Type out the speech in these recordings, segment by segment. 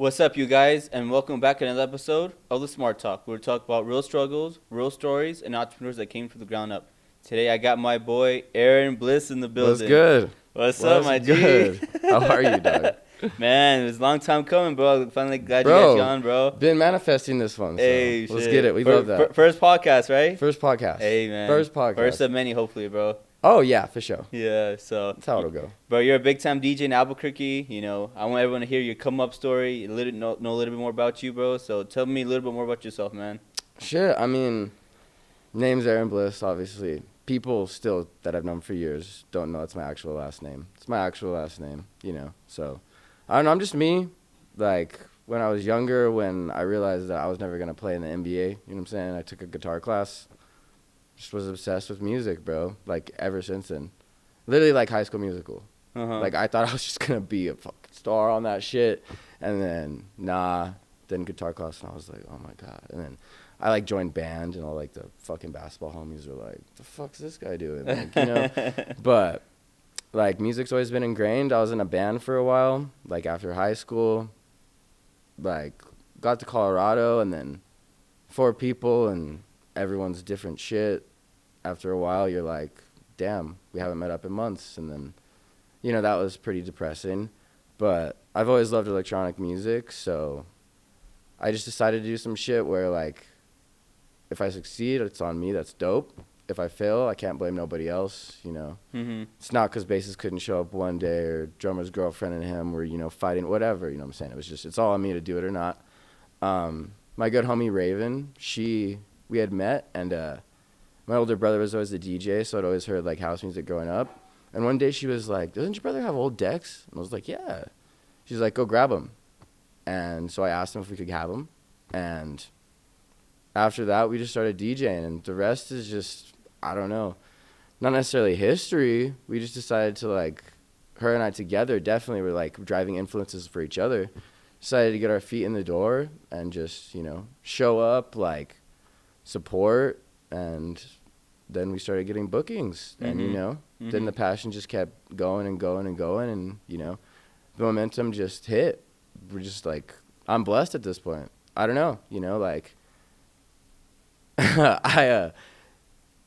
What's up, you guys, and welcome back to another episode of the Smart Talk. We're talking about real struggles, real stories, and entrepreneurs that came from the ground up. Today, I got my boy Aaron Bliss in the building. What's good? What's up, my good? G? How are you, dog? Man, it was a long time coming, bro. Finally glad you Bro, got you on, bro. Been manifesting this one, so Hey, let's shit. get it. We love that. First podcast, right? First podcast. Hey, man. First podcast. First of many, hopefully, bro. Oh, yeah, for sure. Yeah, so. That's how it'll go. Bro, you're a big-time DJ in Albuquerque. You know, I want everyone to hear your come-up story, know a little bit more about you, bro. So tell me a little bit more about yourself, man. Shit, I mean, name's Aaron Bliss, obviously. People still that I've known for years don't know it's my actual last name. It's my actual last name, you know. So, I don't know, I'm just me. Like, when I was younger, when I realized that I was never going to play in the NBA, you know what I'm saying? I took a guitar class. Just was obsessed with music, bro. Like, ever since then. Literally like High School Musical. Uh-huh. Like, I thought I was just going to be a fucking star on that shit. And then, then guitar class, and I was like, oh, my God. And then I, like, joined band, and all, like, the fucking basketball homies were like, the fuck's this guy doing? Like, you know? But, like, music's always been ingrained. I was in a band for a while, like, after high school. Like, got to Colorado, and then 4 people, and everyone's different shit. After a while, you're like, damn, we haven't met up in months. And then, you know, that was pretty depressing. But I've always loved electronic music, so I just decided to do some shit where, like, if I succeed, it's on me. That's dope. If I fail, I can't blame nobody else, you know. Mm-hmm. It's not because bassist couldn't show up one day or drummer's girlfriend and him were, you know, fighting, whatever, you know what I'm saying? It was just, it's all on me to do it or not. My good homie Raven, we had met, and my older brother was always the DJ, so I'd always heard, like, house music growing up. And one day she was like, doesn't your brother have old decks? And I was like, yeah. She's like, go grab them. And so I asked him if we could have them. And after that, we just started DJing, and the rest is just, I don't know, not necessarily history. We just decided to, like, her and I together definitely were, like, driving influences for each other. Decided to get our feet in the door and just, you know, show up, like, support, and then we started getting bookings. Mm-hmm. And, you know, then the passion just kept going and going and going, and, you know, the momentum just hit. We're just, like, I'm blessed at this point. I don't know, you know, like,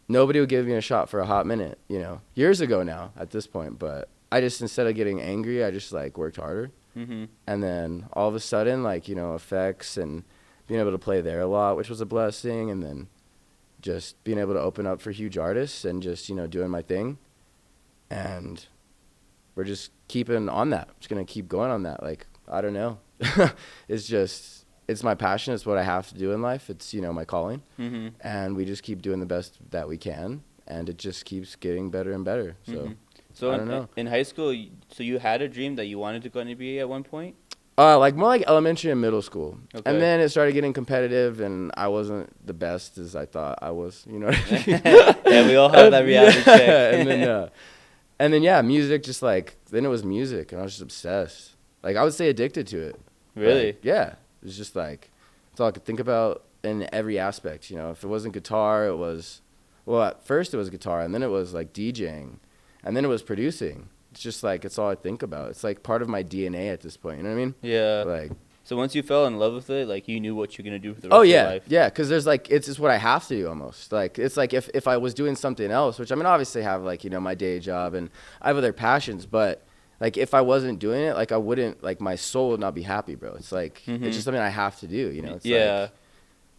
nobody would give me a shot for a hot minute, you know, years ago now at this point, but I just, instead of getting angry, I just, like, worked harder. Mm-hmm. And then all of a sudden, like, you know, Effex and being able to play there a lot, which was a blessing, and then just being able to open up for huge artists and just, you know, doing my thing. And we're just keeping on that. Just going to keep going on that. Like, I don't know. It's just, it's my passion. It's what I have to do in life. It's, you know, my calling. Mm-hmm. And we just keep doing the best that we can. And it just keeps getting better and better. So, So I don't know. In high school, so you had a dream that you wanted to go to NBA at one point? Like more like elementary and middle school. Okay. And then it started getting competitive, and I wasn't the best as I thought I was, you know what I mean? Yeah, we all have that reality check. and then, yeah, music just, like, then it was music, and I was just obsessed. Like, I would say addicted to it. Really? Like, yeah. It was just, like, it's all I could think about in every aspect, you know. If it wasn't guitar, it was, well, at first it was guitar, and then it was, like, DJing, and then it was producing. It's just, like, it's all I think about. It's, like, part of my DNA at this point, you know what I mean? Yeah. Like, so once you fell in love with it, like, you knew what you're going to do for the rest of your life. Yeah, because there's, like, it's just what I have to do almost. Like, it's like if I was doing something else, which, I mean, obviously I have, like, you know, my day job, and I have other passions, but, like, if I wasn't doing it, like, I wouldn't, like, my soul would not be happy, bro. It's, like, it's just something I have to do, you know? It's like,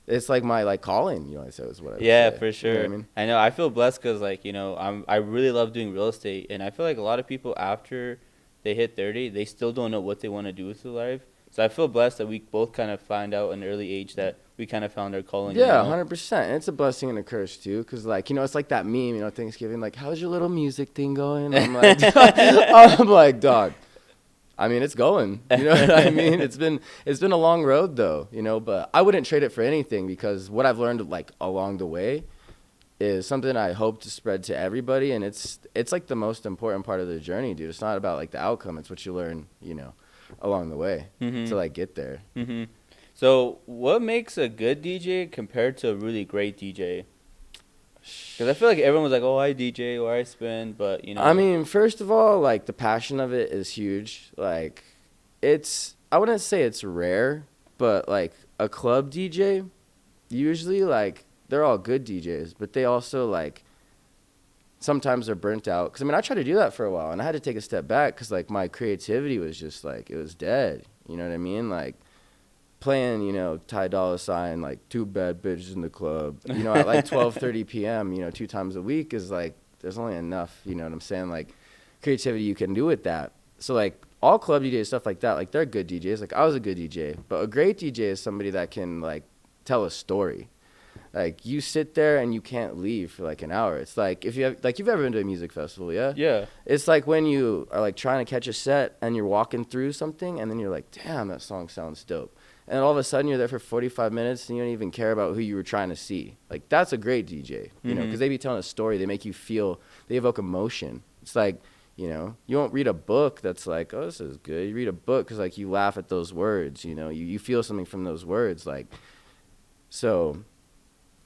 it's, like, my, like, calling, you know, is what I would say. For sure. You know what I mean? I know. I feel blessed because, like, you know, I really love doing real estate, and I feel like a lot of people after they hit 30, they still don't know what they want to do with their life. So I feel blessed that we both kind of find out in an early age that we kind of found our calling. Yeah, you know? 100%. And it's a blessing and a curse, too, because, like, you know, it's like that meme, you know, Thanksgiving, like, how's your little music thing going? I'm like, I'm like, dog, I mean, it's going. You know what I mean? It's been a long road, though, you know, but I wouldn't trade it for anything, because what I've learned, like, along the way is something I hope to spread to everybody, and it's like the most important part of the journey, dude. It's not about, like, the outcome. It's what you learn, you know, along the way to, like, get there. Mm-hmm. So what makes a good DJ compared to a really great DJ? Because I feel like everyone's like, oh, I DJ or I spin, but, you know. I mean, first of all, like, the passion of it is huge. Like, it's I wouldn't say it's rare, but like a club DJ, usually like they're all good DJs, but they also like sometimes they're burnt out. Because I mean, I tried to do that for a while, and I had to take a step back because like my creativity was just like, it was dead. You know what I mean? Like playing, you know, Ty Dolla Sign, like two bad bitches in the club, you know, at like 12:30 p.m., you know, 2 times a week is like, there's only enough, you know what I'm saying? Like creativity you can do with that. So like all club DJs, stuff like that, like they're good DJs. Like I was a good DJ, but a great DJ is somebody that can like tell a story. Like you sit there and you can't leave for like an hour. It's like if you have, like you've ever been to a music festival, yeah? Yeah. It's like when you are like trying to catch a set and you're walking through something and then you're like, damn, that song sounds dope. And all of a sudden you're there for 45 minutes and you don't even care about who you were trying to see. Like that's a great DJ, you know, because they be telling a story. They make you feel, they evoke emotion. It's like, you know, you won't read a book that's like, oh, this is good. You read a book because like you laugh at those words, you know, you feel something from those words. Like, so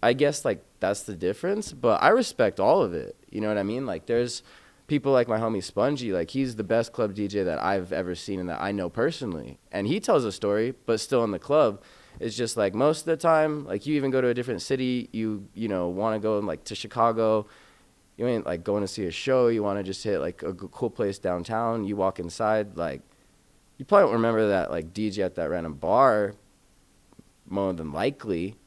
I guess like that's the difference, but I respect all of it. You know what I mean? Like there's people like my homie Spongy, like he's the best club DJ that I've ever seen and that I know personally. And he tells a story, but still in the club. It's just like most of the time, like you even go to a different city, you know, want to go like to Chicago. You ain't like going to see a show. You want to just hit like a cool place downtown. You walk inside, like you probably don't remember that like DJ at that random bar more than likely.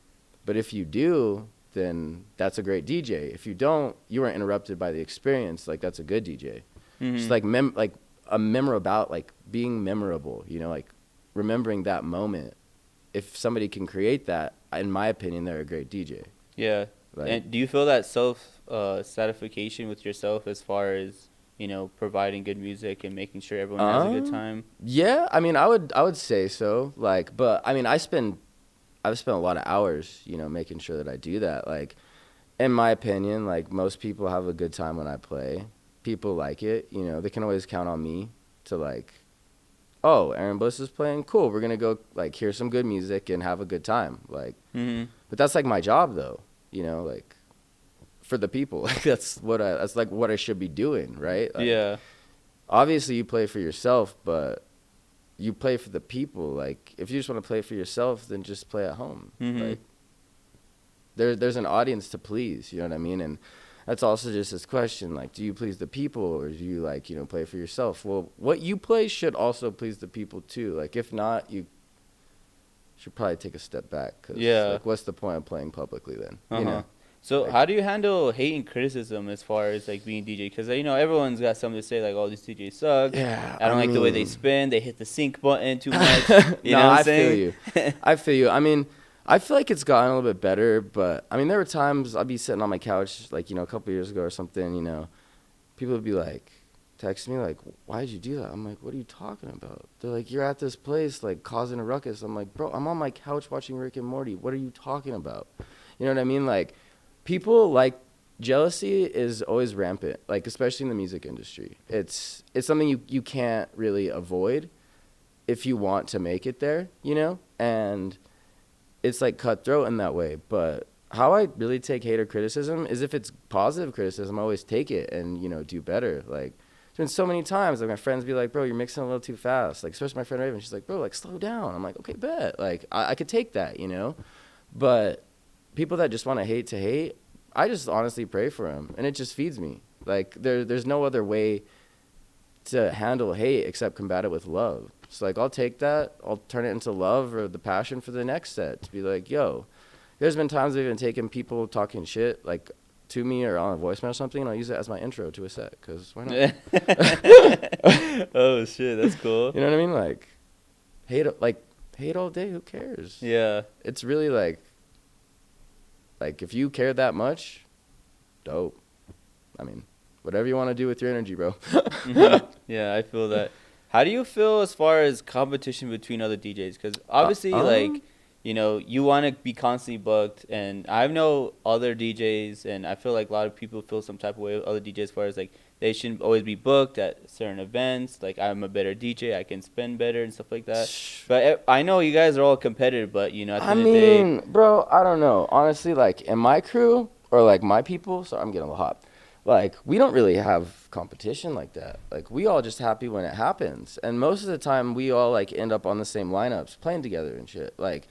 But if you do, then that's a great DJ. If you don't, you weren't interrupted by the experience. Like that's a good DJ. Just like like a memorable, like being memorable. You know, like remembering that moment. If somebody can create that, in my opinion, they're a great DJ. Yeah. Like, and do you feel that satisfaction with yourself as far as, you know, providing good music and making sure everyone has a good time? Yeah, I mean, I would say so. Like, but I mean, I've spent a lot of hours, you know, making sure that I do that. Like, in my opinion, like most people have a good time when I play. People like it, you know. They can always count on me to like, oh, Aaron Bliss is playing. Cool, we're gonna go like hear some good music and have a good time. Like, but that's like my job though, you know, like for the people. Like that's like what I should be doing, right? Like, yeah. Obviously, you play for yourself, but you play for the people. Like if you just want to play for yourself, then just play at home. Like there's an audience to please, you know what I mean? And that's also just this question, like, do you please the people or do you like, you know, play for yourself? Well, what you play should also please the people too. Like if not, you should probably take a step back. Cause, like, what's the point of playing publicly then? You know. So like, how do you handle hate and criticism as far as like being DJ? Because you know everyone's got something to say, like, "Oh, these DJs suck." Yeah, I don't like the way they spin. They hit the sync button too much. You know what I'm saying? I feel you. I mean, I feel like it's gotten a little bit better, but I mean, there were times I'd be sitting on my couch, like, you know, a couple years ago or something. You know, people would be like, text me like, "Why did you do that?" I'm like, "What are you talking about?" They're like, "You're at this place like causing a ruckus." I'm like, "Bro, I'm on my couch watching Rick and Morty. What are you talking about?" You know what I mean? Like, people like jealousy is always rampant, like especially in the music industry. It's something you can't really avoid if you want to make it there, you know? And it's like cutthroat in that way. But how I really take hate or criticism is if it's positive criticism, I always take it and, you know, do better. Like there's been so many times like my friends be like, "Bro, you're mixing a little too fast." Like especially my friend Raven, she's like, "Bro, like slow down." I'm like, "Okay, bet." Like I could take that, you know? But people that just want to hate, I just honestly pray for them, and it just feeds me. Like there's no other way to handle hate except combat it with love. So like I'll take that, I'll turn it into love or the passion for the next set to be like, yo, there's been times I've even taken people talking shit like to me or on a voicemail or something, and I'll use it as my intro to a set because why not? Oh shit, that's cool. You know what I mean? Like hate all day. Who cares? Yeah, it's really like if you care that much, dope. I mean, whatever you want to do with your energy, bro. Yeah, I feel that. How do you feel as far as competition between other DJs? Because obviously, like, you know, you want to be constantly booked, and I know other DJs, and I feel like a lot of people feel some type of way with other DJs as far as, like, they shouldn't always be booked at certain events. Like, I'm a better DJ, I can spin better and stuff like that. But I know you guys are all competitive, but, you know, at the end of the day... bro, I don't know. Honestly, like, in my crew, or, like, my people... Sorry, I'm getting a little hot. like, we don't really have competition like that. Like, we all just happy when it happens. And most of the time, we all, like, end up on the same lineups, playing together and shit. Like,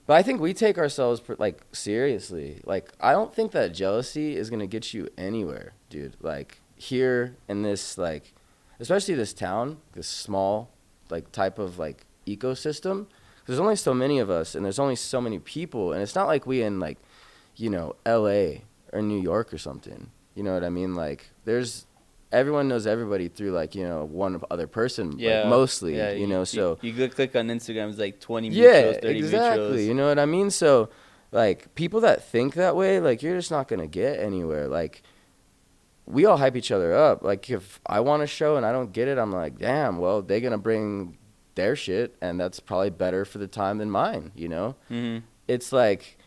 but I think we take ourselves, like, seriously. Like, I don't think that jealousy is going to get you anywhere, dude. Like, here in this, like, especially this town, this small, like, type of, like, ecosystem. There's only so many of us, and there's only so many people. And it's not like we in, like, you know, L.A. or New York or something. You know what I mean? Like, everyone knows everybody through, like, you know, one other person, like, mostly, you know, so. You click on Instagram, it's like 20 yeah, mutuals, 30 exactly, mutuals. you know what I mean? So, like, people that think that way, like, you're just not going to get anywhere. Like, we all hype each other up. Like, if I want a show and I don't get it, I'm like, damn, well, they're going to bring their shit, and that's probably better for the time than mine, you know? Mm-hmm. It's like,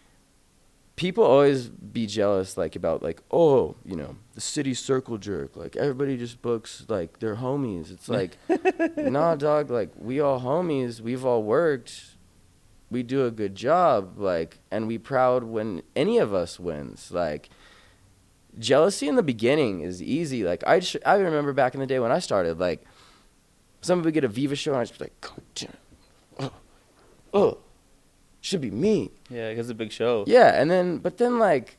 people always be jealous, like, about, like, oh, you know, the city circle jerk. Like, everybody just books, like, their homies. It's like, nah, dog, like, we all homies. We've all worked. We do a good job, like, and we proud when any of us wins. Like, jealousy in the beginning is easy. Like, I remember back in the day when I started, like, somebody would get a Viva show, and I'd just be like, God damn, oh. Should be me. Yeah, because it's a big show. Yeah, but then, like,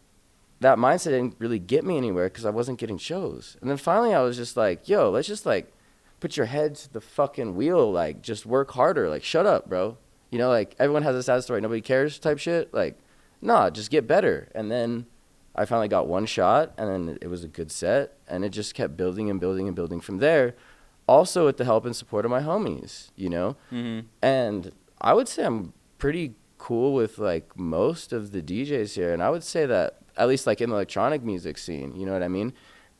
that mindset didn't really get me anywhere because I wasn't getting shows. And then finally I was just like, yo, let's just, like, put your head to the fucking wheel. Like, just work harder. Like, shut up, bro. You know, like, everyone has a sad story. Nobody cares type shit. Like, nah, just get better. And then I finally got one shot, and then it was a good set. And it just kept building and building and building from there. Also with the help and support of my homies, you know? Mm-hmm. And I would say I'm pretty cool with, like, most of the DJs here, and I would say that at least, like, in the electronic music scene, you know what I mean?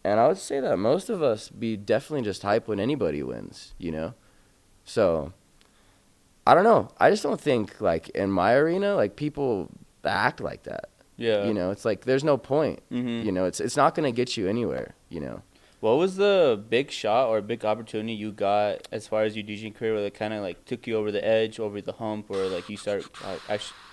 And I would say that most of us be definitely just hype when anybody wins, you know? So I don't know, I just don't think, like, in my arena, like, people act like that. Yeah, you know, it's like there's no point. Mm-hmm. You know, it's not gonna get you anywhere, you know. What was the big shot or big opportunity you got as far as your DJing career, where it kind of like took you over the edge, over the hump, or like you started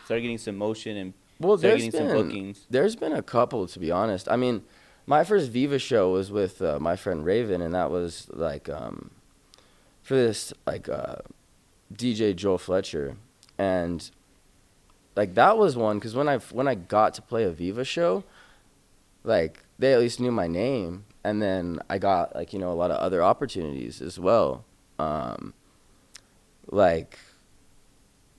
getting some motion and started getting some bookings? There's been a couple, to be honest. I mean, my first Viva show was with my friend Raven, and that was like for this like DJ Joel Fletcher, and like that was one because when I got to play a Viva show, like they at least knew my name. And then I got, like, you know, a lot of other opportunities as well. Like,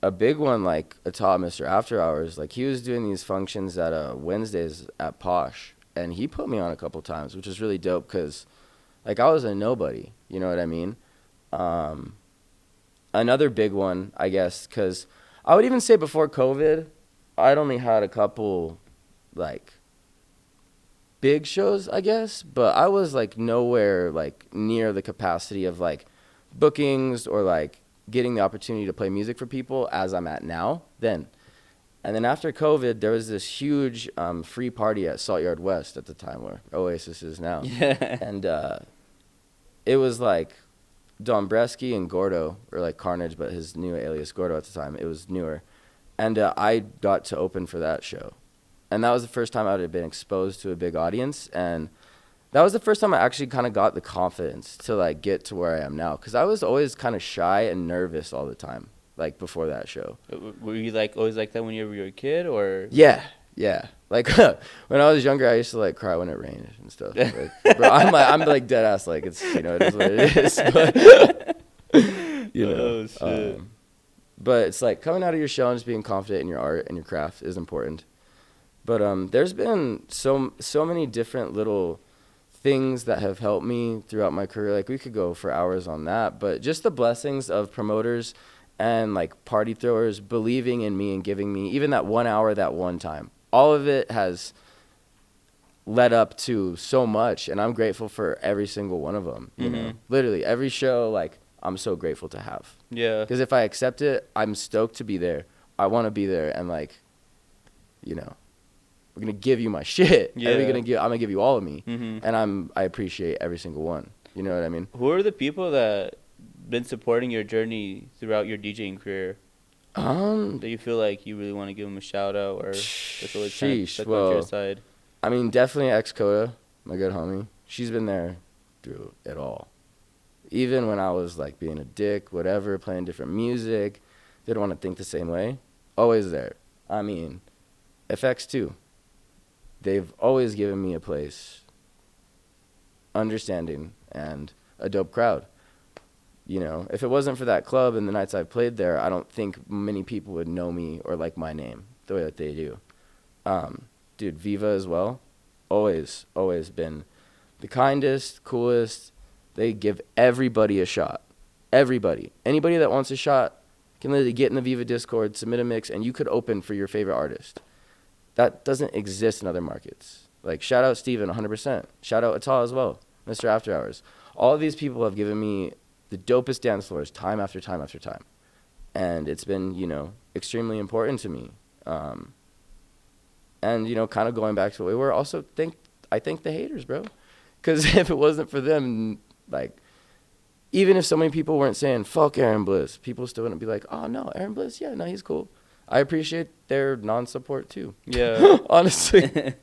a big one, like, Atop Mr. After Hours. Like, he was doing these functions at Wednesdays at Posh. And he put me on a couple times, which was really dope because, like, I was a nobody. You know what I mean? Another big one, I guess, because I would even say before COVID, I'd only had a couple, like, big shows, I guess, but I was like nowhere like near the capacity of like bookings or like getting the opportunity to play music for people as I'm at now then. And then after COVID, there was this huge free party at Salt Yard West at the time where Oasis is now. Yeah. And it was like Dombresky and Gordo, or like Carnage, but his new alias Gordo at the time. It was newer. And I got to open for that show. And that was the first time I had been exposed to a big audience. And that was the first time I actually kind of got the confidence to, like, get to where I am now. Because I was always kind of shy and nervous all the time, like, before that show. Were you, like, always like that when you were a kid, or? Yeah. Like, when I was younger, I used to, like, cry when it rained and stuff. Like, bro, I'm like, dead ass, like, it's, you know, it is what it is. But, you know. Oh, shit. But it's, like, coming out of your shell and just being confident in your art and your craft is important. But there's been so many different little things that have helped me throughout my career. Like, we could go for hours on that. But just the blessings of promoters and, like, party throwers believing in me and giving me even that 1 hour that one time. All of it has led up to so much. And I'm grateful for every single one of them, you know. Literally, every show, like, I'm so grateful to have. Yeah. Because if I accept it, I'm stoked to be there. I want to be there and, like, you know. We're gonna give you my shit. Yeah. And I'm gonna give you all of me. Mm-hmm. And I appreciate every single one. You know what I mean? Who are the people that been supporting your journey throughout your DJing career? That you feel like you really want to give them a shout out, or that's always kind of stuck on your side? I mean, definitely X-Coda. my good homie, she's been there through it all. Even when I was like being a dick, whatever, playing different music, didn't want to think the same way, always there. I mean, Effex too. They've always given me a place, understanding, and a dope crowd. You know, if it wasn't for that club and the nights I've played there, I don't think many people would know me or like my name the way that they do. Dude, Viva as well, always been the kindest, coolest. They give everybody a shot. Everybody. Anybody that wants a shot can literally get in the Viva Discord, submit a mix, and you could open for your favorite artist. That doesn't exist in other markets. Like, shout out Steven, 100%. Shout out Atal as well, Mr. After Hours. All of these people have given me the dopest dance floors time after time after time. And it's been, you know, extremely important to me. And, you know, kind of going back to what we were, also I thank the haters, bro. Because if it wasn't for them, like, even if so many people weren't saying, fuck Aaron Bliss, people still wouldn't be like, oh, no, Aaron Bliss, yeah, no, he's cool. I appreciate their non-support, too. Yeah. Honestly.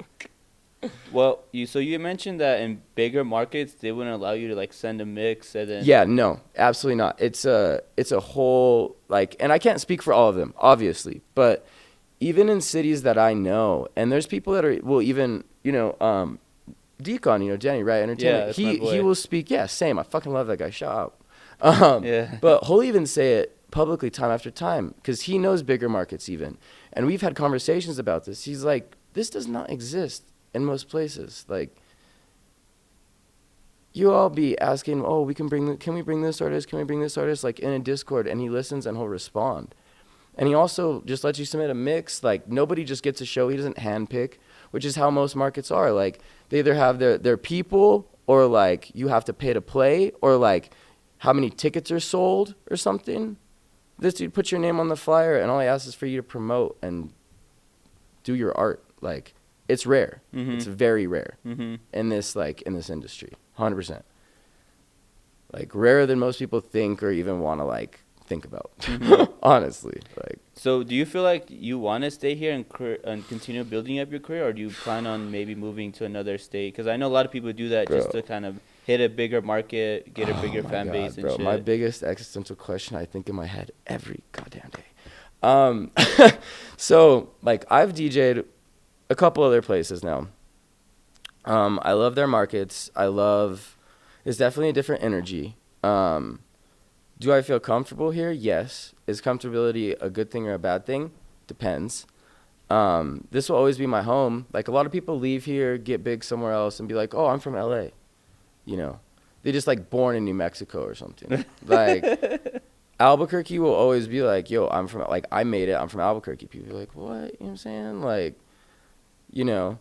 Well, you mentioned that in bigger markets, they wouldn't allow you to, like, send a mix and then... Yeah, no, absolutely not. It's a whole, like, and I can't speak for all of them, obviously, but even in cities that I know, and there's people that are, well, even, you know, Deacon, you know, Danny, right, Entertainment, yeah, he will speak, yeah, same, I fucking love that guy, shout out. Yeah. But he'll even say it publicly time after time, because he knows bigger markets even, and we've had conversations about this. He's like, this does not exist in most places. Like, you all be asking, oh, can we bring this artist, like, in a Discord, and he listens and he'll respond. And he also just lets you submit a mix. Like, nobody just gets a show. He doesn't handpick, which is how most markets are. Like, they either have their people, or, like, you have to pay to play, or, like, how many tickets are sold or something. This dude puts your name on the flyer, and all he asks is for you to promote and do your art. Like, it's rare. Mm-hmm. It's very rare in this industry. 100%. Like, rarer than most people think or even want to, like, think about. Honestly. Like, so do you feel like you want to stay here and continue building up your career, or do you plan on maybe moving to another state? Because I know a lot of people do that, bro, just to kind of hit a bigger market, get a bigger fan base and bro, shit. My biggest existential question I think in my head every goddamn day. So, like, I've DJ'd a couple other places now. I love their markets. It's definitely a different energy. Do I feel comfortable here? Yes. Is comfortability a good thing or a bad thing? Depends. This will always be my home. Like, a lot of people leave here, get big somewhere else, and be like, oh, I'm from LA. You know, they just, like, born in New Mexico or something. Like, Albuquerque will always be like, yo, I made it. I'm from Albuquerque. People are like, what? You know what I'm saying? Like, you know,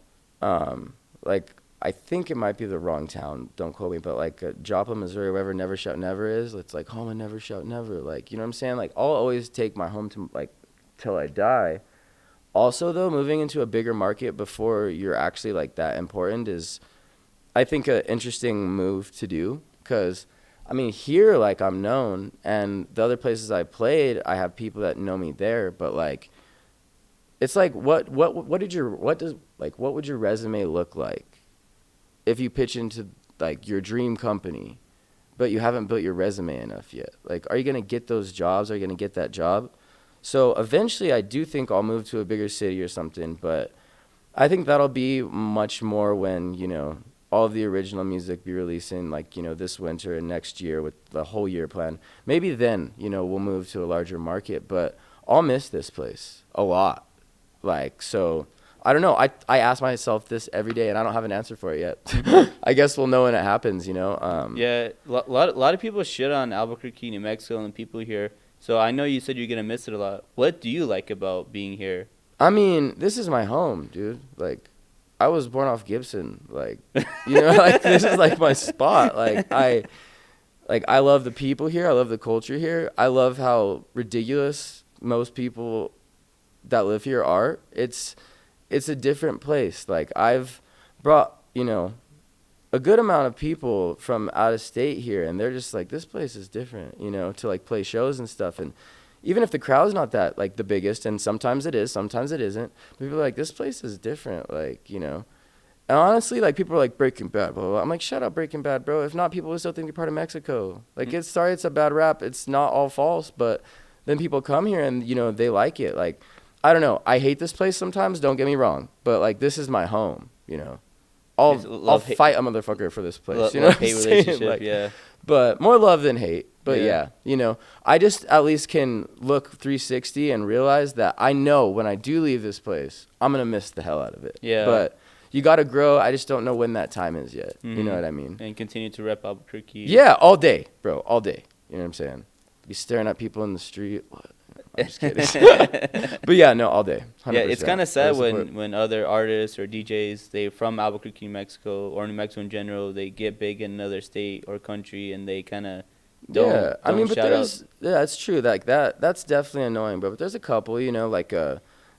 like, I think it might be the wrong town. Don't quote me, but, like, Joplin, Missouri, wherever Never Shout Never is, it's like home and Never Shout Never. Like, you know what I'm saying? Like, I'll always take my home to, like, till I die. Also, though, moving into a bigger market before you're actually, like, that important is, I think, an interesting move to do. Because, I mean, here, like, I'm known, and the other places I played, I have people that know me there, but, like, it's like, what would your resume look like if you pitch into, like, your dream company, but you haven't built your resume enough yet? Like, are you going to get those jobs? Are you going to get that job? So eventually I do think I'll move to a bigger city or something, but I think that'll be much more when, you know, all of the original music be releasing, like, you know, this winter and next year with the whole year plan. Maybe then, you know, we'll move to a larger market, but I'll miss this place a lot. Like, so... I don't know. I ask myself this every day, and I don't have an answer for it yet. I guess we'll know when it happens, you know? Yeah, a lot of people shit on Albuquerque, New Mexico, and people here. So I know you said you're going to miss it a lot. What do you like about being here? I mean, this is my home, dude. Like, I was born off Gibson. Like, you know, like, this is, like, my spot. I love the people here. I love the culture here. I love how ridiculous most people that live here are. It's a different place. Like, I've brought, you know, a good amount of people from out of state here, and they're just like, this place is different, you know, to, like, play shows and stuff. And even if the crowd's not that, like, the biggest, and sometimes it is, sometimes it isn't, people are like, this place is different, like, you know. And honestly, like, people are like, Breaking Bad, blah, blah, blah. I'm like, shut up, Breaking Bad, bro. If not, people would still think you're part of Mexico. Like, it's sorry, it's a bad rap. It's not all false, but then people come here and, you know, they like it. Like, I don't know. I hate this place sometimes, don't get me wrong. But, like, this is my home, you know. I'll fight a motherfucker for this place, you know what I'm saying? Like, yeah. But more love than hate. But yeah, you know, I just at least can look 360 and realize that I know when I do leave this place, I'm going to miss the hell out of it. Yeah. But you got to grow. I just don't know when that time is yet. Mm-hmm. You know what I mean? And continue to rep Albuquerque. Yeah, all day, bro. All day. You know what I'm saying? Be staring at people in the street. What? I'm just kidding. But yeah, no, all day. 100%. Yeah, it's kind of sad when other artists or DJs, they from Albuquerque, New Mexico, or New Mexico in general, they get big in another state or country and they kind of don't I mean, but shout out. Yeah, it's true. Like that's definitely annoying, bro. But there's a couple, you know, like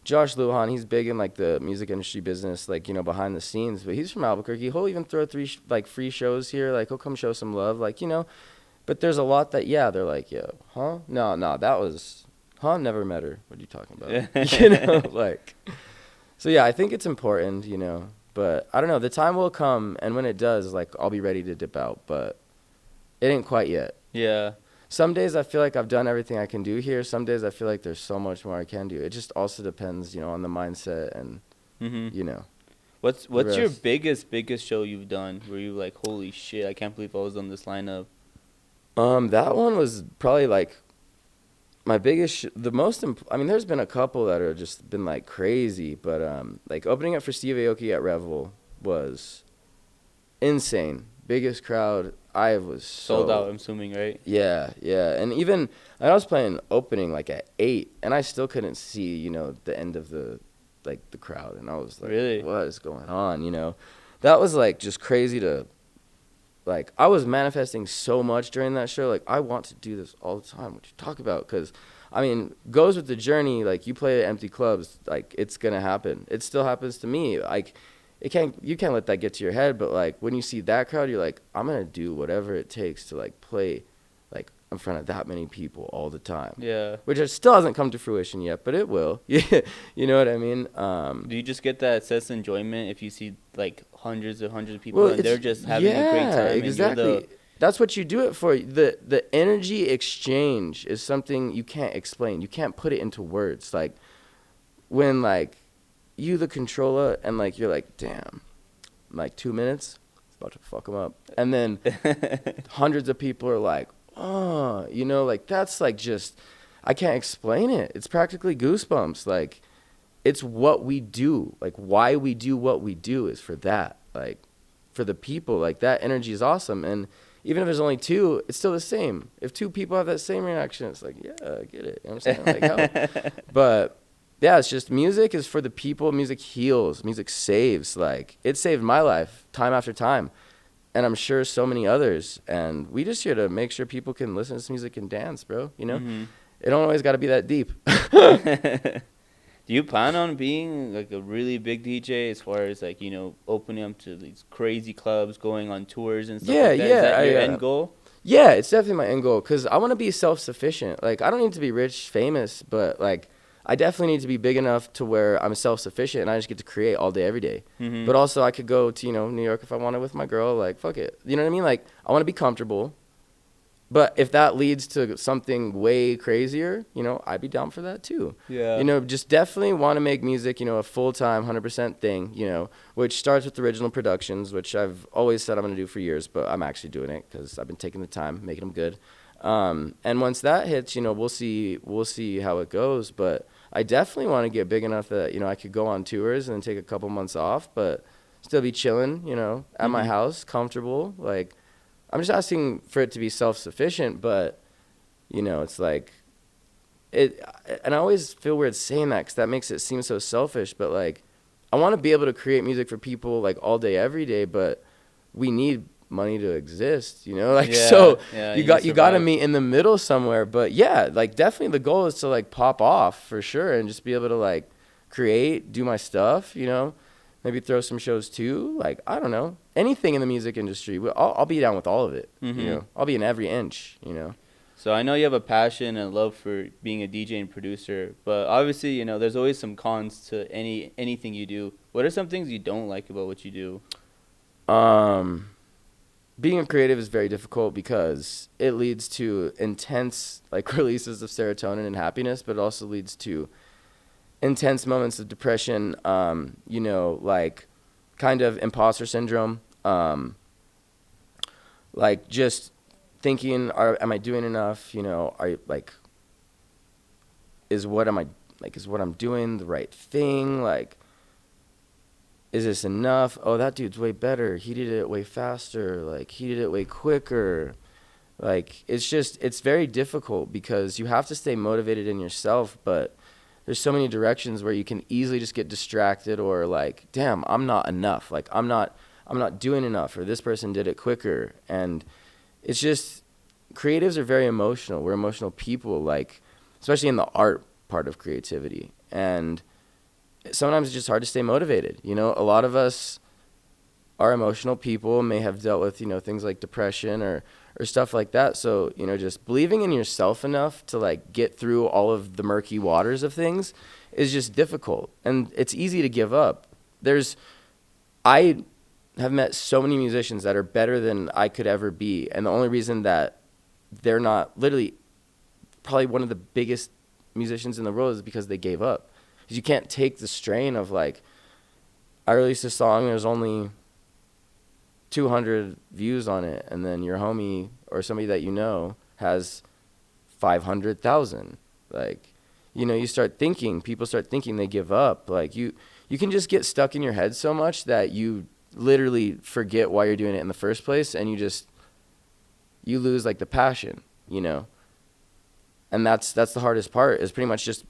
Josh Lujan, he's big in like the music industry business, like, you know, behind the scenes. But he's from Albuquerque. He'll even throw 3 like free shows here. Like, he'll come show some love, like, you know. But there's a lot that, yeah, they're like, yeah, huh? No, that was, huh? Never met her. What are you talking about? You know, like. So yeah, I think it's important, you know. But I don't know. The time will come, and when it does, like, I'll be ready to dip out. But it ain't quite yet. Yeah. Some days I feel like I've done everything I can do here. Some days I feel like there's so much more I can do. It just also depends, you know, on the mindset and, you know. What's your biggest show you've done where you like, holy shit, I can't believe I was on this lineup? That one was probably like my biggest, I mean, there's been a couple that are just been like crazy, but like opening up for Steve Aoki at Revel was insane. Biggest crowd. I was sold out, I'm assuming, right? Yeah. And even I was playing opening like at 8, and I still couldn't see, you know, the end of the crowd, and I was like, really? What is going on? You know, that was like just crazy to, like, I was manifesting so much during that show. Like, I want to do this all the time. What you talk about? Because I mean, goes with the journey. Like, you play at empty clubs, like, it's gonna happen. It still happens to me. Like, you can't let that get to your head, but like when you see that crowd, you're like, I'm gonna do whatever it takes to like play like in front of that many people all the time. Yeah. Which still hasn't come to fruition yet, but it will. Yeah. You know what I mean? Do you just get that sense of enjoyment if you see like hundreds of people and they're just having a great time? Exactly. That's what you do it for. The energy exchange is something you can't explain. You can't put it into words. Like when like you the controller and like you're like, damn, like 2 minutes, it's about to fuck them up, and then hundreds of people are like, oh, you know, like that's like just, I can't explain it. It's practically goosebumps. Like, it's what we do. Like, why we do what we do is for that. Like, for the people. Like, that energy is awesome. And even if there's only 2, it's still the same. If 2 people have that same reaction, it's like, yeah, I get it. You know what I'm saying? Like, hell. But yeah, it's just music is for the people. Music heals. Music saves. Like, it saved my life time after time. And I'm sure so many others. And we just here to make sure people can listen to this music and dance, bro. You know? Mm-hmm. It don't always got to be that deep. Do you plan on being like a really big DJ as far as like, you know, opening up to these crazy clubs, going on tours and stuff like that? Yeah. Is that your end goal? Yeah, it's definitely my end goal because I want to be self-sufficient. Like, I don't need to be rich, famous, but like, I definitely need to be big enough to where I'm self-sufficient and I just get to create all day, every day. Mm-hmm. But also I could go to, you know, New York if I wanted with my girl. Like, fuck it. You know what I mean? Like, I want to be comfortable. But if that leads to something way crazier, you know, I'd be down for that too. Yeah. You know, just definitely want to make music, you know, a full-time, 100% thing, you know, which starts with original productions, which I've always said I'm going to do for years, but I'm actually doing it because I've been taking the time, making them good. And once that hits, you know, we'll see how it goes. But I definitely want to get big enough that, you know, I could go on tours and then take a couple months off, but still be chilling, you know, at my house, comfortable. Like, I'm just asking for it to be self-sufficient, but, you know, it's like, and I always feel weird saying that because that makes it seem so selfish, but, like, I want to be able to create music for people, like, all day, every day, but we need money to exist, you know, like, you got to meet in the middle somewhere. But yeah, like, definitely the goal is to like pop off for sure and just be able to like create, do my stuff, you know, maybe throw some shows too. Like, I don't know, anything in the music industry. I'll be down with all of it. You know, I'll be in every inch, you know. So I know you have a passion and love for being a DJ and producer, but obviously, you know, there's always some cons to anything you do. What are some things you don't like about what you do? Being a creative is very difficult because it leads to intense like releases of serotonin and happiness, but it also leads to intense moments of depression, you know, like kind of imposter syndrome, like just thinking, am I doing enough? You know, is what I'm doing the right thing? Like, is this enough? Oh, that dude's way better. He did it way faster. Like, he did it way quicker. Like, it's very difficult because you have to stay motivated in yourself, but there's so many directions where you can easily just get distracted or like, damn, I'm not enough. Like, I'm not doing enough, or this person did it quicker. And it's just, creatives are very emotional. We're emotional people, like, especially in the art part of creativity. And sometimes it's just hard to stay motivated. You know, a lot of us are emotional people, may have dealt with, you know, things like depression or stuff like that. So, you know, just believing in yourself enough to like get through all of the murky waters of things is just difficult. And it's easy to give up. I have met so many musicians that are better than I could ever be. And the only reason that they're not literally probably one of the biggest musicians in the world is because they gave up. Because you can't take the strain of like, I released a song, there's only 200 views on it, and then your homie or somebody that you know has 500,000. Like, you know, people start thinking they give up. Like, you can just get stuck in your head so much that you literally forget why you're doing it in the first place, and you lose like the passion, you know. And that's the hardest part, is pretty much just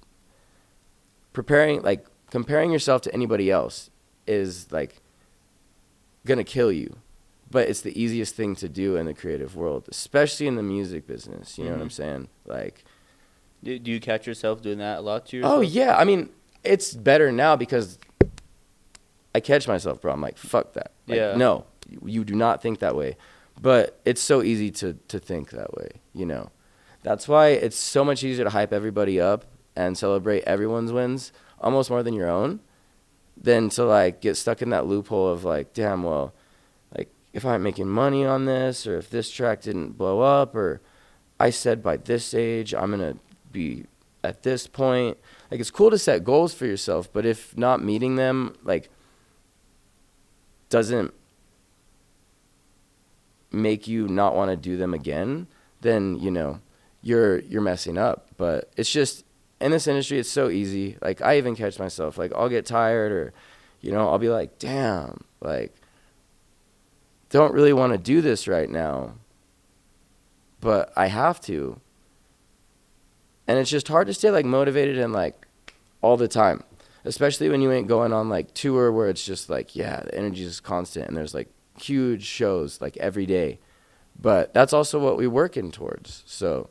comparing yourself to anybody else is like gonna kill you. But it's the easiest thing to do in the creative world, especially in the music business. You know what I'm saying? Like, Do you catch yourself doing that a lot to yourself? oh yeah, I mean, it's better now because I catch myself, bro. I'm like, fuck that. Like, Yeah. No, you do not think that way. But it's so easy to think that way, you know. That's why it's so much easier to hype everybody up and celebrate everyone's wins almost more than your own, than to like get stuck in that loophole of like, damn, well, like if I'm making money on this, or if this track didn't blow up, or I said by this age I'm gonna be at this point. Like, it's cool to set goals for yourself, but if not meeting them like doesn't make you not want to do them again, then, you know, you're messing up. But it's just, in this industry, it's so easy. Like, I even catch myself, like, I'll get tired, or, you know, I'll be like, damn, like, don't really want to do this right now, but I have to. And it's just hard to stay like motivated and like all the time, especially when you ain't going on like tour where it's just like, yeah, the energy is constant and there's like huge shows like every day. But that's also what we're working towards. So,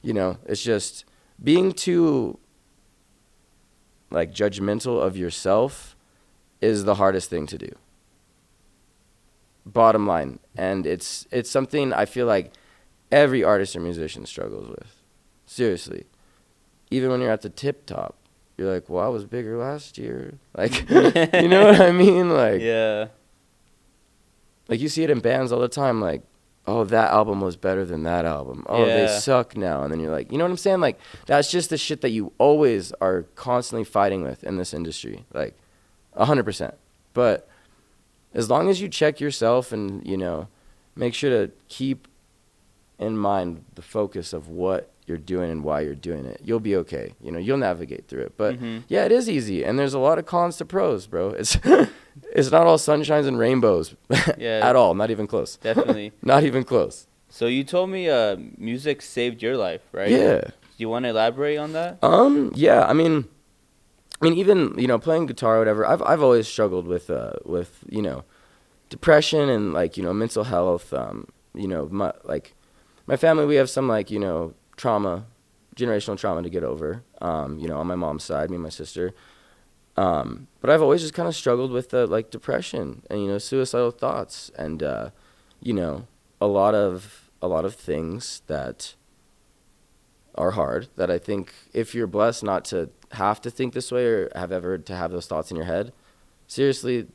you know, it's just being too like judgmental of yourself is the hardest thing to do. Bottom line. And it's something I feel like every artist or musician struggles with. Seriously. Even when you're at the tip top, you're like, well, I was bigger last year. Like, you know what I mean? Like, yeah. Like, you see it in bands all the time, like, oh, that album was better than that album. Oh, they suck now. And then you're like, you know what I'm saying? Like, that's just the shit that you always are constantly fighting with in this industry. Like, 100%. But as long as you check yourself and, you know, make sure to keep in mind the focus of what you're doing and why you're doing it, you'll be okay. You know, you'll navigate through it. But yeah, it is easy, and there's a lot of cons to pros, bro. It's it's not all sunshines and rainbows at all. Not even close. Definitely. Not even close. So you told me music saved your life, right? Yeah. Do you want to elaborate on that? Yeah, I mean even, you know, playing guitar or whatever, I've always struggled with you know, depression and like, you know, mental health. You know, my family, we have some like, you know, generational trauma to get over, you know, on my mom's side, me and my sister. But I've always just kind of struggled with like depression and, you know, suicidal thoughts and, you know, a lot of things that are hard, that I think if you're blessed not to have to think this way or have ever to have those thoughts in your head, seriously,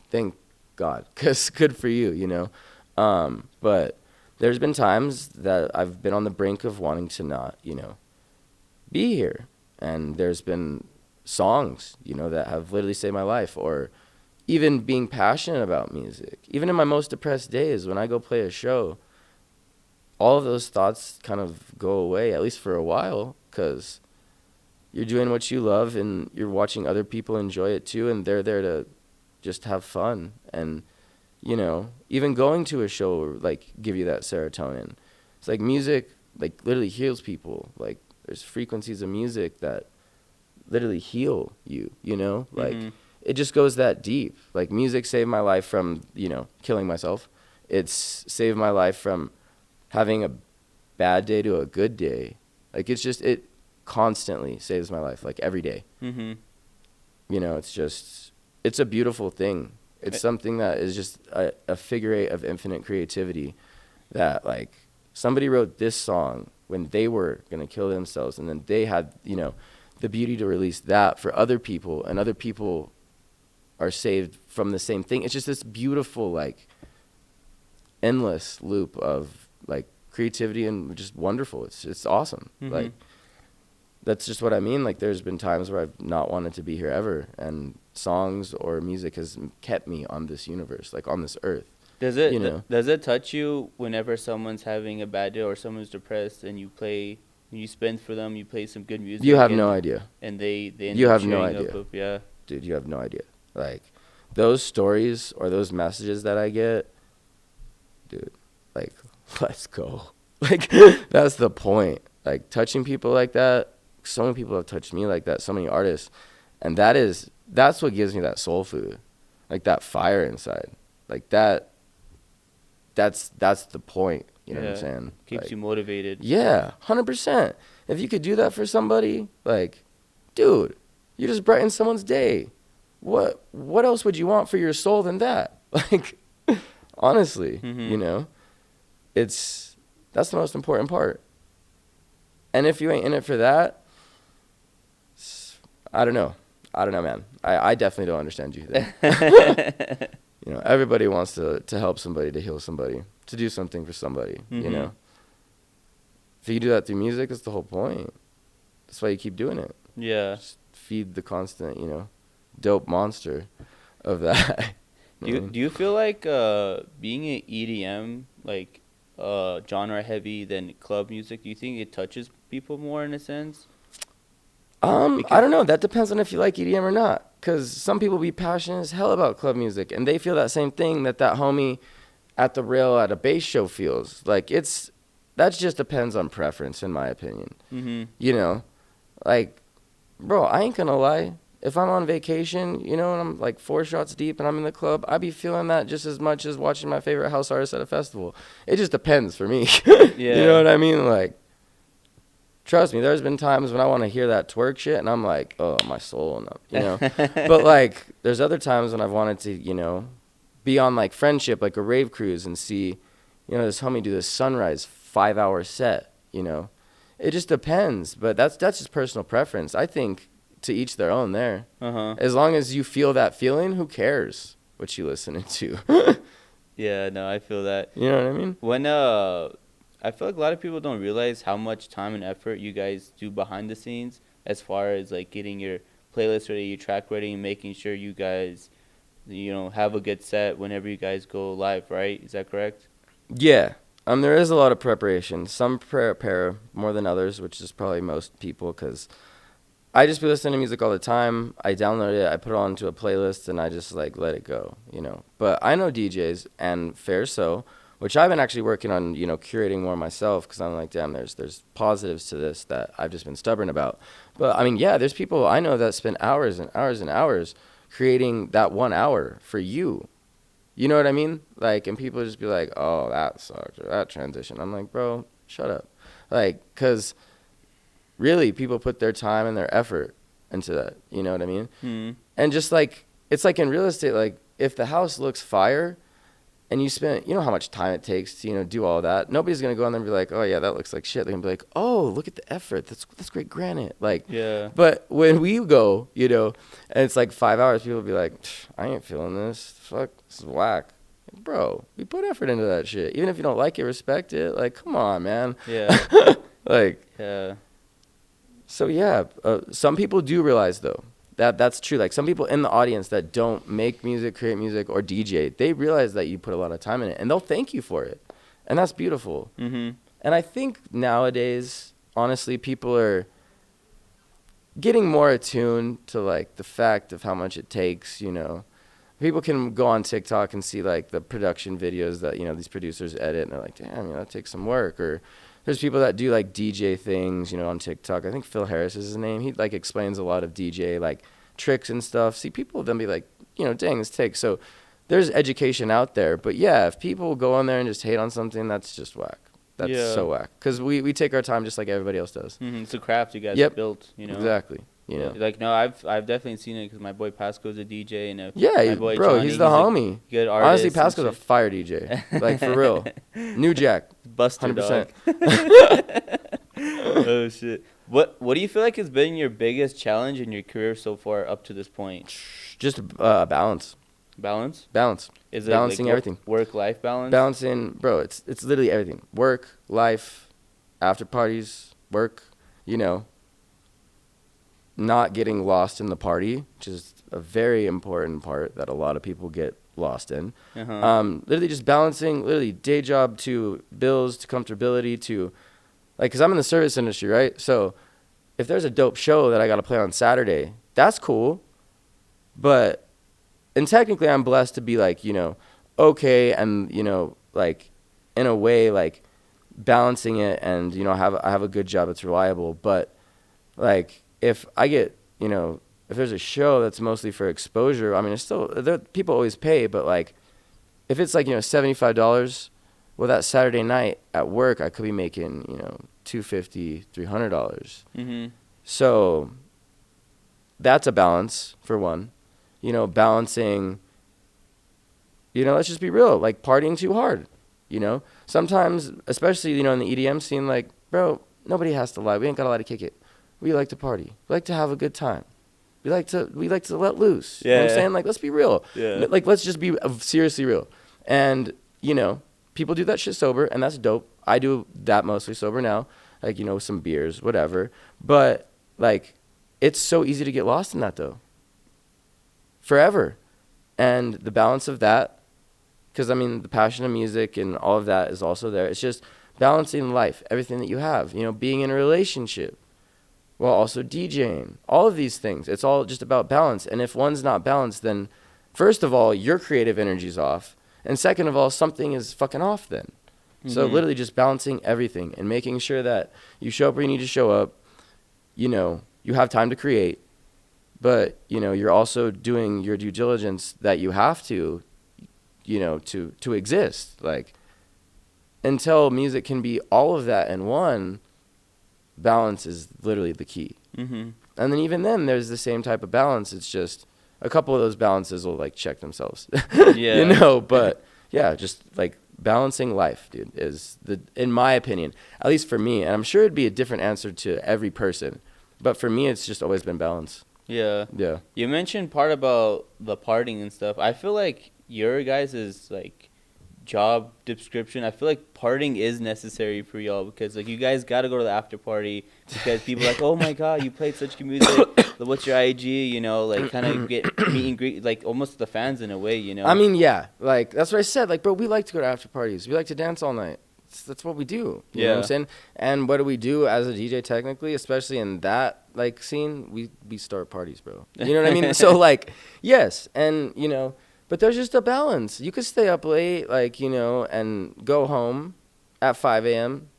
thank God, because good for you, you know. But there's been times that I've been on the brink of wanting to not, you know, be here. And there's been songs, you know, that have literally saved my life, or even being passionate about music. Even in my most depressed days, when I go play a show, all of those thoughts kind of go away, at least for a while, because you're doing what you love and you're watching other people enjoy it too, and they're there to just have fun. And, you know, even going to a show, like, give you that serotonin. It's like music, like, literally heals people. Like, there's frequencies of music that literally heal you, you know? Like, it just goes that deep. Like, music saved my life from, you know, killing myself. It's saved my life from having a bad day to a good day. Like, it's just, it constantly saves my life, like, every day. You know, it's just, it's a beautiful thing. It's something that is just a figure eight of infinite creativity, that, like, somebody wrote this song when they were going to kill themselves, and then they had, you know, the beauty to release that for other people, and other people are saved from the same thing. It's just this beautiful, like, endless loop of, like, creativity, and just wonderful. It's awesome. Like, that's just what I mean. Like, there's been times where I've not wanted to be here ever, and songs or music has kept me on this universe, like, on this earth. Does it, you know? Does it touch you whenever someone's having a bad day or someone's depressed, and you spin for them, you play some good music? You have no idea. And they end You up have no cheering idea. up of, yeah. Dude, you have no idea. Like, those stories or those messages that I get, dude, like, let's go. Like, that's the point. Like, touching people like that, so many people have touched me like that, so many artists. And that's what gives me that soul food. Like, that fire inside. Like, that's the point. You know what I'm saying? Keeps like, you motivated. Yeah, 100%. If you could do that for somebody, like, dude, you just brightened someone's day. What else would you want for your soul than that? Like, honestly, you know, that's the most important part. And if you ain't in it for that, I don't know, man. I definitely don't understand you there. You know, everybody wants to help somebody, to heal somebody, to do something for somebody, you know. If you do that through music, that's the whole point. That's why you keep doing it. Yeah. Just feed the constant, you know, dope monster of that. Do you feel like being an EDM, like, genre heavy than club music, do you think it touches people more in a sense? I don't know. That depends on if you like EDM or not. Because some people be passionate as hell about club music, and they feel that same thing that homie at the rail at a bass show feels. Like, that just depends on preference, in my opinion. You know, like, bro, I ain't gonna lie. If I'm on vacation, you know, and I'm like 4 shots deep and I'm in the club, I be feeling that just as much as watching my favorite house artist at a festival. It just depends for me. You know what I mean? Like, trust me, there's been times when I want to hear that twerk shit, and I'm like, oh, my soul, you know. But, like, there's other times when I've wanted to, you know, be on, like, Friendship, like a rave cruise, and see, you know, this homie do this sunrise 5-hour set, you know. It just depends, but that's just personal preference. I think to each their own there. As long as you feel that feeling, who cares what you listening to? Yeah, no, I feel that. You know what I mean? When I feel like a lot of people don't realize how much time and effort you guys do behind the scenes, as far as, like, getting your playlist ready, your track ready, and making sure you guys, you know, have a good set whenever you guys go live, right? Is that correct? Yeah. There is a lot of preparation. Some prepare more than others, which is probably most people, because I just be listening to music all the time. I download it, I put it onto a playlist, and I just, like, let it go, you know. But I know DJs, and fair so, which I've been actually working on, you know, curating more myself, because I'm like, damn, there's positives to this that I've just been stubborn about. But, I mean, yeah, there's people I know that spend hours and hours and hours creating that 1 hour for you. You know what I mean? Like, and people just be like, oh, that sucked, or that transition. I'm like, bro, shut up. Like, because really, people put their time and their effort into that. You know what I mean? And just, like, it's like in real estate, like, if the house looks fire and you spent, you know how much time it takes to, you know, do all that. Nobody's going to go on there and be like, oh, yeah, that looks like shit. They're going to be like, oh, look at the effort. That's great granite. Like, Yeah. But when we go, you know, and it's like 5 hours, people will be like, I ain't feeling this. Fuck, this is whack. Bro, we put effort into that shit. Even if you don't like it, respect it. Like, come on, man. Yeah. Like, Yeah. so yeah, some people do realize though that's true. Like some people in the audience that don't make music, create music, or DJ, they realize that you put a lot of time in it, and they'll thank you for it, and that's beautiful. Mm-hmm. And I think nowadays, honestly, people are getting more attuned to like the fact of how much it takes. You know, people can go on TikTok and see like the production videos that, you know, these producers edit, and they're like, damn, you know, that takes some work. Or there's people that do like DJ things, you know, on TikTok. I think Phil Harris is his name. He like explains a lot of DJ like tricks and stuff. See, people then be like, you know, dang, this takes. So there's education out there. But yeah, if people go on there and just hate on something, that's just whack. That's so whack. Because we take our time just like everybody else does. Mm-hmm. It's a craft you guys built, you know. Exactly. You know. Like, no, I've definitely seen it because my boy Pasco's a DJ, and yeah, my boy bro, Johnny, he's the homie. Good artist. Honestly, Pasco's a fire DJ, like for real. New Jack, Buster 100%. Oh shit! What do you feel like has been your biggest challenge in your career so far up to this point? Just balance. Balance. Is it balancing like everything? Work-life balance. Balancing, bro. It's literally everything. Work, life, after parties, work. You know. Not getting lost in the party, which is a very important part that a lot of people get lost in. Uh-huh. Literally just balancing, literally day job to bills to comfortability to, like, because I'm in the service industry, right? So if there's a dope show that I got to play on Saturday, that's cool. But, and technically I'm blessed to be like, you know, okay, and, you know, like, in a way, like, balancing it and, you know, I have a good job that's reliable. But, like, if I get, you know, if there's a show that's mostly for exposure, I mean, it's still, people always pay, but like, if it's like, you know, $75, well, that Saturday night at work, I could be making, you know, $250, $300. Mm-hmm. So that's a balance for one, you know, balancing, you know, let's just be real, like partying too hard, you know, sometimes, especially, you know, in the EDM scene, like, bro, nobody has to lie. We ain't got to lie to kick it. We like to party. We like to have a good time. We like to let loose. Yeah. You know what I'm saying? Like, let's be real. Yeah. Like, let's just be seriously real. And, you know, people do that shit sober, and that's dope. I do that mostly sober now. Like, you know, some beers, whatever. But, like, it's so easy to get lost in that, though. Forever. And the balance of that, because, I mean, the passion of music and all of that is also there. It's just balancing life, everything that you have. You know, being in a relationship. Well, also DJing, all of these things. It's all just about balance. And if one's not balanced, then first of all, your creative energy's off. And second of all, something is fucking off then. Mm-hmm. So literally just balancing everything and making sure that you show up where you need to show up. You know, you have time to create. But, you know, you're also doing your due diligence that you have to, you know, to exist. Like, until music can be all of that in one, balance is literally the key. Mm-hmm. And then even then, there's the same type of balance. It's just a couple of those balances will like check themselves. Yeah. You know, but yeah, just like balancing life, dude, is in my opinion, at least for me, and I'm sure it'd be a different answer to every person, but for me, it's just always been balance. Yeah. Yeah. You mentioned part about the partying and stuff. I feel like your guys' is like job description, I feel like partying is necessary for y'all because like you guys got to go to the after party because people are like, oh my god, you played such good music, what's your IG, you know, like kind of get meet and greet, like almost the fans in a way, you know. I mean, yeah, like that's what I said, like, bro, we like to go to after parties, we like to dance all night. That's what we do, you know what I'm saying? And what do we do as a DJ technically, especially in that like scene? We start parties, bro, you know what I mean? So like, yes, and you know, but there's just a balance. You could stay up late, like, you know, and go home at 5 a.m.,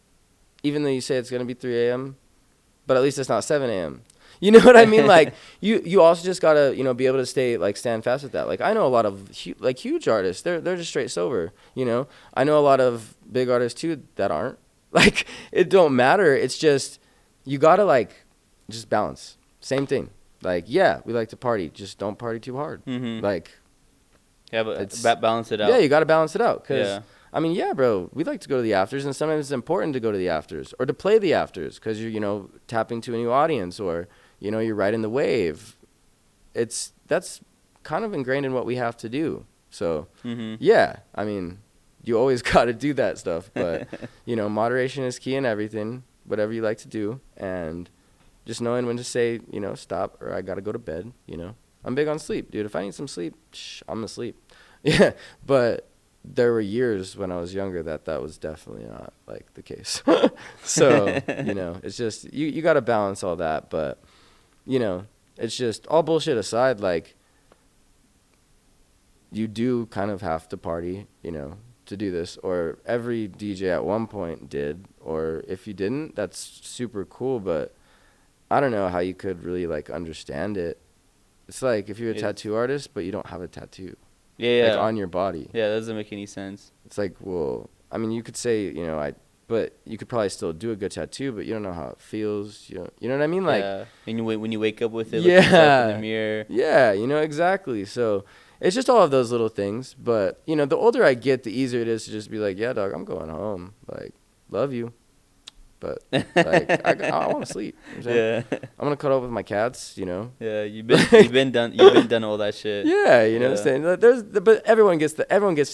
even though you say it's going to be 3 a.m., but at least it's not 7 a.m. You know what I mean? Like, you also just got to, you know, be able to stand fast with that. Like, I know a lot of, huge artists. They're just straight sober, you know? I know a lot of big artists, too, that aren't. Like, it don't matter. It's just, you got to, like, just balance. Same thing. Like, yeah, we like to party. Just don't party too hard. Mm-hmm. Like, Yeah, but balance it out. Yeah, you got to balance it out. Because, Yeah. I mean, yeah, bro, we like to go to the afters, and sometimes it's important to go to the afters or to play the afters because you're, tapping to a new audience or, you're riding the wave. That's kind of ingrained in what we have to do. So, yeah, I mean, you always got to do that stuff. But, moderation is key in everything, whatever you like to do. And just knowing when to say, stop or I got to go to bed, I'm big on sleep, dude. If I need some sleep, I'm going to sleep. Yeah, but there were years when I was younger that was definitely not, like, the case. So, it's just, you got to balance all that. But, it's just, all bullshit aside, like, you do kind of have to party, to do this. Or every DJ at one point did. Or if you didn't, that's super cool. But I don't know how you could really, like, understand it. It's like if you're a tattoo artist, but you don't have a tattoo. Yeah. Like, on your body. Yeah, that doesn't make any sense. It's like, well, I mean, you could say, but you could probably still do a good tattoo, but you don't know how it feels. You know what I mean? Like, yeah. And when you wake up with it, look yourself in the mirror. Yeah, exactly. So it's just all of those little things. But, the older I get, the easier it is to just be like, yeah, dog, I'm going home. Like, love you. But, like, I want to sleep. Yeah. I'm going to cuddle up with my cats, Yeah, you've been done all that shit. Yeah, what I'm saying? But everyone gets to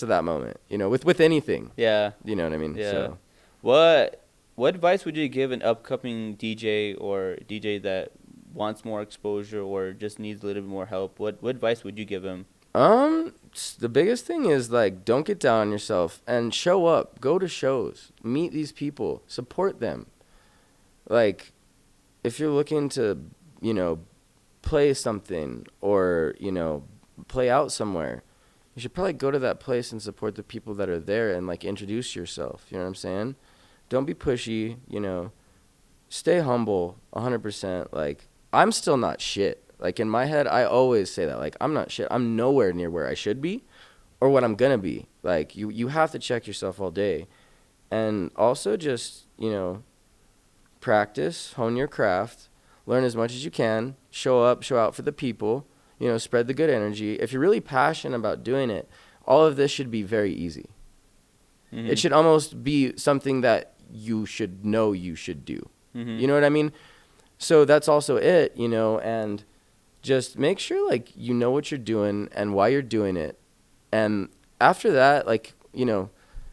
that moment, with anything. Yeah. You know what I mean? Yeah. So. What advice would you give an upcoming DJ or DJ that wants more exposure or just needs a little bit more help? What advice would you give him? The biggest thing is, like, don't get down on yourself and show up. Go to shows. Meet these people. Support them. Like, if you're looking to, play something or, play out somewhere, you should probably go to that place and support the people that are there and, like, introduce yourself. You know what I'm saying? Don't be pushy, Stay humble 100%. Like, I'm still not shit. Like, in my head, I always say that. Like, I'm not shit. I'm nowhere near where I should be or what I'm going to be. Like, you have to check yourself all day. And also just, practice, hone your craft, learn as much as you can, show up, show out for the people, spread the good energy. If you're really passionate about doing it, all of this should be very easy. Mm-hmm. It should almost be something that you should know you should do. Mm-hmm. You know what I mean? So that's also it, and just make sure, like, you know what you're doing and why you're doing it. And after that, like, the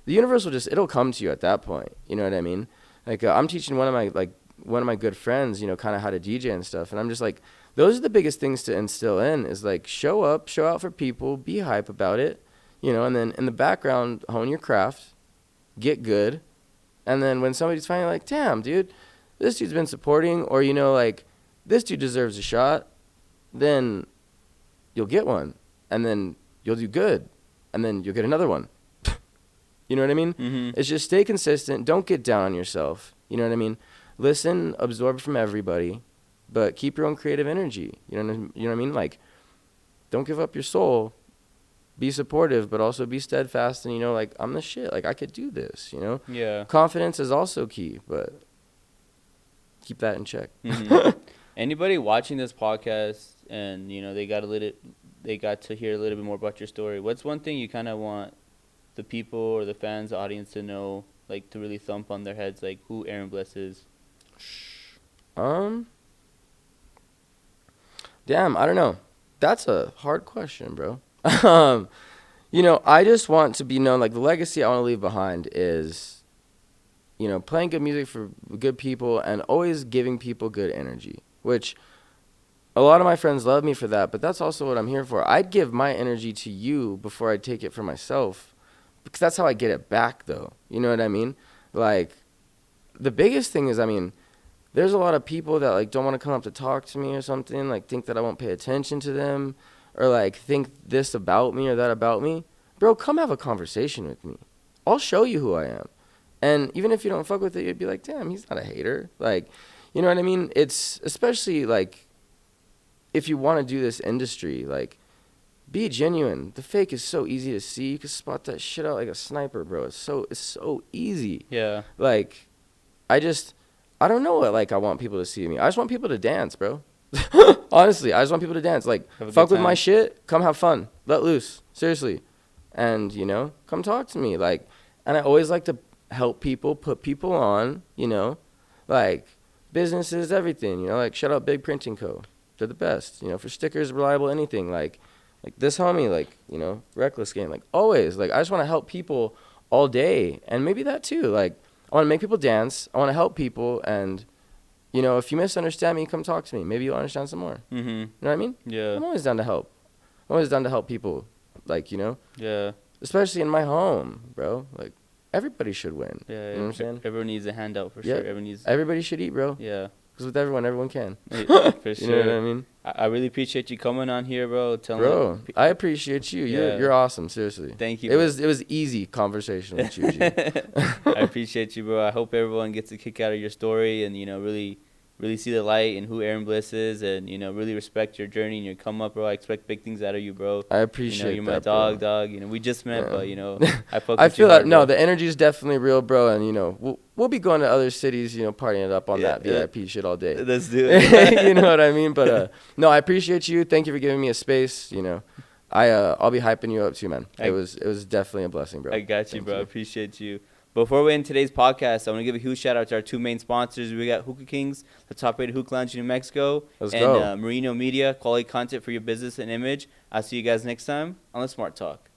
universe it'll come to you at that point. You know what I mean? Like, I'm teaching one of my good friends, kind of how to DJ and stuff. And I'm just like, those are the biggest things to instill in is, like, show up, show out for people, be hype about it, and then in the background, hone your craft, get good. And then when somebody's finally like, damn, dude, this dude's been supporting, or, like, this dude deserves a shot, then you'll get one, and then you'll do good, and then you'll get another one. You know what I mean? Mm-hmm. It's just stay consistent. Don't get down on yourself. You know what I mean? Listen, absorb from everybody, but keep your own creative energy. You know what I mean? Like, don't give up your soul. Be supportive, but also be steadfast, and, like, I'm the shit. Like, I could do this, Yeah. Confidence is also key, but keep that in check. Mm-hmm. Anybody watching this podcast and, they got to hear a little bit more about your story, what's one thing you kind of want the people or the fans, the audience to know, like, to really thump on their heads, like, who Aaron Bliss is? Damn, I don't know. That's a hard question, bro. I just want to be known, like, the legacy I want to leave behind is, playing good music for good people and always giving people good energy, which a lot of my friends love me for that, but that's also what I'm here for. I'd give my energy to you before I'd take it for myself, because that's how I get it back, though. You know what I mean? Like, the biggest thing is, I mean, there's a lot of people that, like, don't want to come up to talk to me or something, like, think that I won't pay attention to them, or, like, think this about me or that about me. Bro, come have a conversation with me. I'll show you who I am. And even if you don't fuck with it, you'd be like, damn, he's not a hater. Like, you know what I mean? It's especially, like, if you want to do this industry, like, be genuine. The fake is so easy to see. You can spot that shit out like a sniper, bro. It's so easy. Yeah. Like, I don't know what, like, I want people to see me. I just want people to dance, bro. Honestly, I just want people to dance. Like, fuck with my shit, come have fun. let loose, seriously, and you know, come talk to me. Like, and I always like to help people, put people on, you know, like businesses, everything, you know, like shout out Big Printing Co. They're the best, you know, for stickers, reliable, anything. Like this homie, like, you know, Reckless Game, like always, like I just want to help people all day, and maybe that too. Like I want to make people dance. I want to help people, and you know, if you misunderstand me, come talk to me. Maybe you'll understand some more. Mm-hmm. You know what I mean? Yeah. I'm always down to help. I'm always down to help people, like, you know? Yeah. Especially in my home, bro. Like, everybody should win. Yeah. You know what I'm saying? Everyone needs a handout for Yeah. sure. Everybody should eat, bro. Yeah. Because with everyone can. For sure. You know what I mean? I really appreciate you coming on here, bro. Bro, I appreciate you. You're awesome, seriously. Thank you. It was easy conversation with you, G. I appreciate you, bro. I hope everyone gets a kick out of your story and, you know, really see the light and who Aaron Bliss is, and, you know, really respect your journey and your come up, bro. I expect big things out of you, bro. I appreciate you're my that, dog. You know, we just met, but, you know, I feel that, no, the energy is definitely real, bro, and, you know, we'll be going to other cities, you know, partying it up on that VIP shit all day. Let's do it. You know what I mean? But, no, I appreciate you. Thank you for giving me a space, you know. I'll be hyping you up too, man. It was definitely a blessing, bro. I got you, bro. I appreciate you. Before we end today's podcast, I want to give a huge shout out to our two main sponsors. We got Hookah Kings, the top rated hookah lounge in New Mexico, and Merino Media, quality content for your business and image. I'll see you guys next time on the Smart Talk.